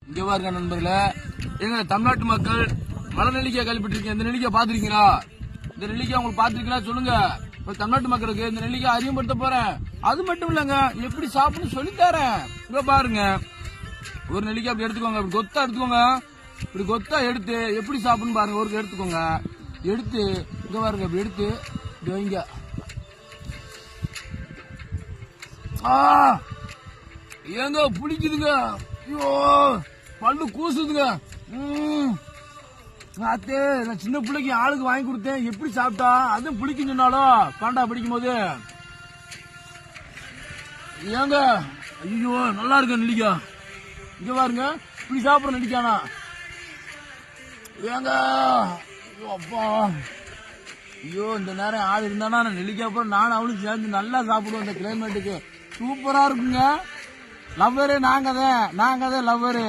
இங்க பாருங்க நண்பர்களே, எங்க தமிழ்நாட்டு மக்கள் மலை நெல்லிக்காய் கேள்விப்பட்டிருக்கீங்க. இந்த நெல்லிக்காய் பாத்திருக்கீங்களா? இந்த நெல்லிக்காய் உங்களுக்கு பாத்திருக்கீங்களா சொல்லுங்க. இப்ப தமிழ்நாட்டு மக்களுக்கு இந்த நெல்லிக்காய் அறிமுகப்படுத்த போறேன். அது மட்டும் இல்லங்க, எப்படி சாப்பிடணும் சொல்லித்தரேன். இங்க பாருங்க, ஒரு நெல்லிக்காய் அப்படி எடுத்துக்கோங்க, அப்படி கொத்தா எடுத்துக்கோங்க. இப்படி கொத்தா எடுத்து எப்படி சாப்பிடணும் பாருங்க. ஒரு எடுத்துக்கோங்க, எடுத்து இங்க பாருங்க, இப்படி எடுத்து இப்படி வைங்க. ஏங்க புளிக்குதுங்க, ஐயோ பல்லு கூசுதுங்க. அத்தே, நான் சின்ன பிள்ளைக்கு ஆளுக்கு வாங்கி கொடுத்தேன், எப்படி சாப்பிட்டா அதுவும் புளிக்குன்னு சொன்னாலும் பாண்டா படிக்கும் போது. ஏங்க ஐயோ நல்லா இருக்கு நெல்லிக்காய். இங்க பாருங்க, இப்படி சாப்பிடுற நெல்லிக்கானா ஏங்க. ஐயோ அப்பா, ஐயோ இந்த நேரம் ஆள் இருந்தானா நெல்லிக்காய் அப்புறம் நானும் அவளும் சேர்ந்து நல்லா சாப்பிடுவோம். இந்த கிளைமேட்டுக்கு சூப்பரா இருக்குங்க. லவ்வரு நாங்க தான் லவ்வரு.